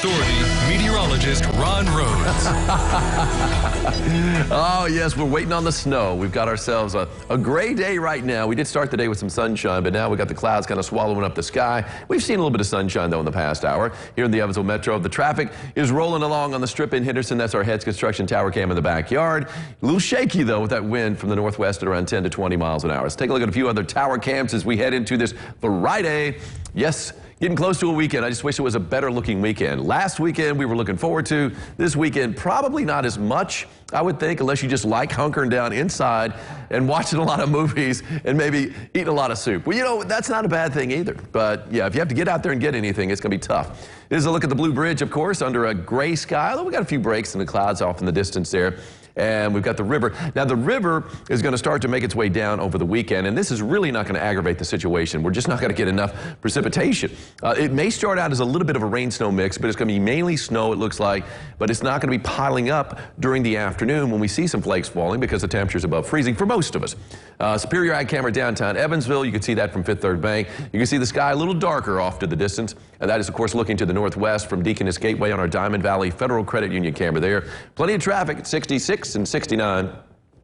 Authority meteorologist Ron Rhodes. Oh, yes, we're waiting on the snow. We've got ourselves a gray day right now. We did start the day with some sunshine, but now we've got the clouds kind of swallowing up the sky. We've seen a little bit of sunshine, though, in the past hour. Here in the Evansville Metro, the traffic is rolling along on the strip in Henderson. That's our Heads Construction Tower Cam in the backyard. A little shaky, though, with that wind from the northwest at around 10 to 20 miles an hour. Let's take a look at a few other tower cams as we head into this Friday. Yes, getting close to a weekend. I just wish it was a better looking weekend. Last weekend we were looking forward to. This weekend probably not as much, I would think, unless you just like hunkering down inside and watching a lot of movies and maybe eating a lot of soup. Well, you know, that's not a bad thing either. But yeah, if you have to get out there and get anything, it's going to be tough. This is a look at the Blue Bridge, of course, under a gray sky. Although we got a few breaks in the clouds off in the distance there. And we've got the river. Now, the river is going to start to make its way down over the weekend, and this is really not going to aggravate the situation. We're just not going to get enough precipitation. It may start out as a little bit of a rain-snow mix, but it's going to be mainly snow, it looks like, but it's not going to be piling up during the afternoon when we see some flakes falling because the temperature is above freezing for most of us. Superior Ag Camera downtown Evansville, you can see that from Fifth Third Bank. You can see the sky a little darker off to the distance, and that is, of course, looking to the northwest from Deaconess Gateway on our Diamond Valley Federal Credit Union camera there. Plenty of traffic at 66 and 69.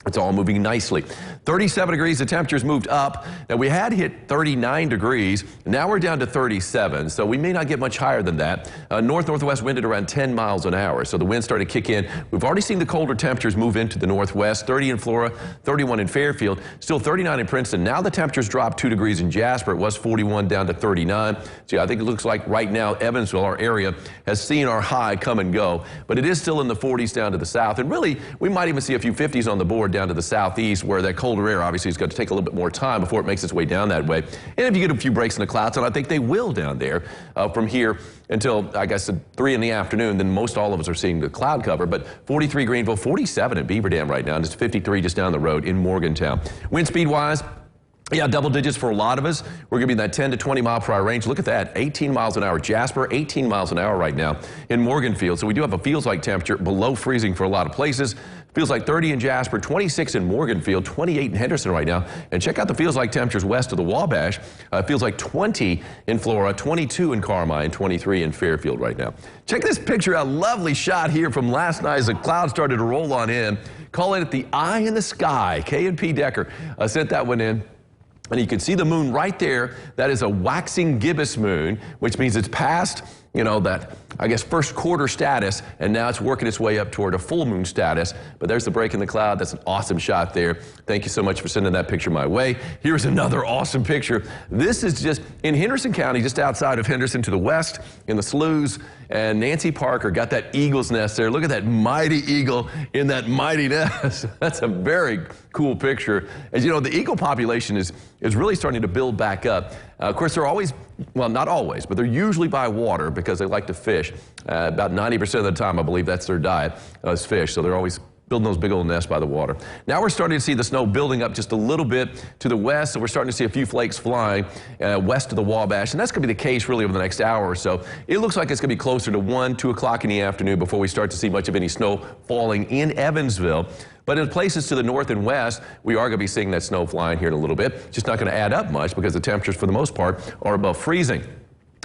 It's all moving nicely. 37 degrees, the temperature's moved up. Now, we had hit 39 degrees. Now we're down to 37, so we may not get much higher than that. North-northwest wind at around 10 miles an hour, so the wind started to kick in. We've already seen the colder temperatures move into the northwest, 30 in Flora, 31 in Fairfield, still 39 in Princeton. Now the temperatures dropped 2 degrees in Jasper. It was 41 down to 39. So yeah, I think it looks like right now Evansville, our area, has seen our high come and go, but it is still in the 40s down to the south. And really, we might even see a few 50s on the board down to the southeast, where that colder air obviously is going to take a little bit more time before it makes its way down that way. And if you get a few breaks in the clouds, and I think they will down there from here until, I guess, 3 in the afternoon, then most all of us are seeing the cloud cover. But 43 Greenville, 47 at Beaver Dam right now, and it's 53 just down the road in Morgantown. Wind speed-wise, yeah, double digits for a lot of us. We're going to be in that 10 to 20 mile per hour range. Look at that, 18 miles an hour. Jasper, 18 miles an hour right now in Morganfield. So we do have a feels-like temperature below freezing for a lot of places. Feels like 30 in Jasper, 26 in Morganfield, 28 in Henderson right now. And check out the feels like temperatures west of the Wabash. Feels like 20 in Flora, 22 in Carmine, 23 in Fairfield right now. Check this picture out. Lovely shot here from last night as the clouds started to roll on in. Calling it the eye in the sky. K&P Decker sent that one in. And you can see the moon right there. That is a waxing gibbous moon, which means it's past, you know, that, I guess, first quarter status, and now it's working its way up toward a full moon status. But there's the break in the cloud. That's an awesome shot there. Thank you so much for sending that picture my way. Here's another awesome picture. This is just in Henderson County, just outside of Henderson to the west in the sloughs. And Nancy Parker got that eagle's nest there. Look at that mighty eagle in that mighty nest. That's a very cool picture. As you know, the eagle population is really starting to build back up. Of course, they're always, well, not always, but they're usually by water because they like to fish. About 90% of the time, I believe that's their diet, is fish. So they're always building those big old nests by the water. Now we're starting to see the snow building up just a little bit to the west, so we're starting to see a few flakes flying west of the Wabash, and that's going to be the case really over the next hour or so. It looks like it's going to be closer to 1, 2 o'clock in the afternoon before we start to see much of any snow falling in Evansville. But in places to the north and west, we are going to be seeing that snow flying here in a little bit. Just not going to add up much because the temperatures for the most part are above freezing.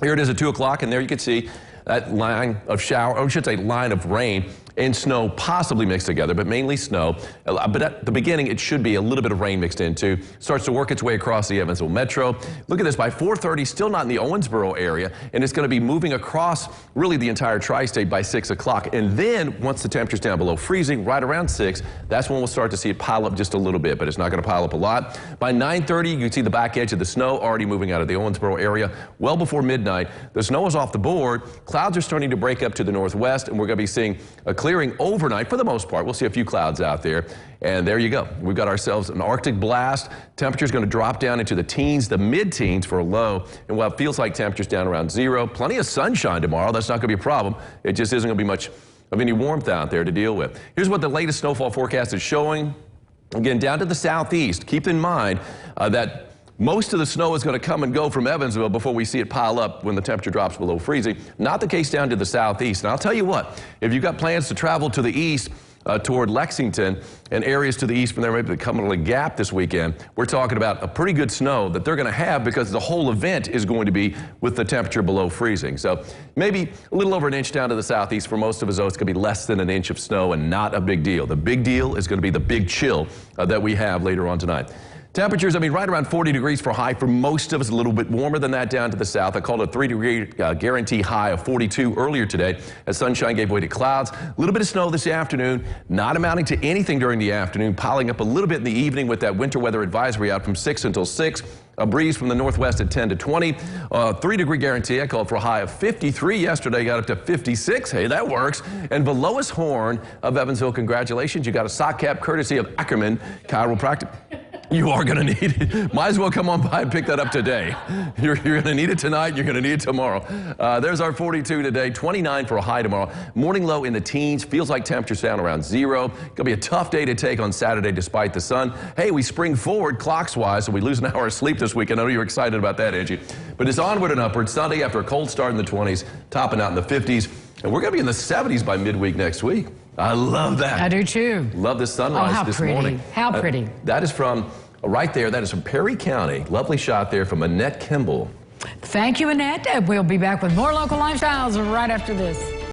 Here it is at 2 o'clock, and there you can see that line of shower, or I should say line of rain and snow possibly mixed together, but mainly snow. But at the beginning, it should be a little bit of rain mixed in too. Starts to work its way across the Evansville Metro. Look at this, by 4:30, still not in the Owensboro area, and it's going to be moving across really the entire tri-state by 6 o'clock. And then once the temperature's down below freezing, right around 6, that's when we'll start to see it pile up just a little bit, but it's not going to pile up a lot. By 9:30, you can see the back edge of the snow already moving out of the Owensboro area. Well before midnight, the snow is off the board. Clouds are starting to break up to the northwest, and we're going to be seeing a clearing overnight for the most part. We'll see a few clouds out there. And there you go. We've got ourselves an Arctic blast. Temperature's going to drop down into the teens, the mid-teens for a low. And while it feels like temperature's down around 0, plenty of sunshine tomorrow. That's not going to be a problem. It just isn't going to be much of any warmth out there to deal with. Here's what the latest snowfall forecast is showing. Again, down to the southeast. Keep in mind that most of the snow is going to come and go from Evansville before we see it pile up when the temperature drops below freezing. Not the case down to the southeast. And I'll tell you what, if you've got plans to travel to the east, toward Lexington and areas to the east from there, maybe the Cumberland Gap this weekend. We're talking about a pretty good snow that they're going to have because the whole event is going to be with the temperature below freezing. So maybe a little over an inch down to the southeast for most of us, though. It's going to be less than an inch of snow and not a big deal. The big deal is going to be the big chill that we have later on tonight. Temperatures, right around 40 degrees for high for most of us, a little bit warmer than that down to the south. I called a 3-degree guarantee high of 42 earlier today as sunshine gave way to clouds. A little bit of snow this afternoon, not amounting to anything during the afternoon, piling up a little bit in the evening with that winter weather advisory out from 6 until 6. A breeze from the northwest at 10 to 20. 3-degree guarantee. I called for a high of 53 yesterday, got up to 56. Hey, that works. And Lois Horn of Evansville, congratulations. You got a sock cap courtesy of Ackerman Chiropractic. You are going to need it. Might as well come on by and pick that up today. You're going to need it tonight. You're going to need it tomorrow. There's our 42 today, 29 for a high tomorrow. Morning low in the teens. Feels like temperatures down around 0. Going to be a tough day to take on Saturday despite the sun. Hey, we spring forward clocks-wise, so we lose an hour of sleep this week. I know you're excited about that, Angie. But it's onward and upward. Sunday after a cold start in the 20s, topping out in the 50s. And we're going to be in the 70s by midweek next week. I love that. I do too. Love the sunrise this morning. How pretty. That is from right there. That is from Perry County. Lovely shot there from Annette Kimball. Thank you, Annette. We'll be back with more local lifestyles right after this.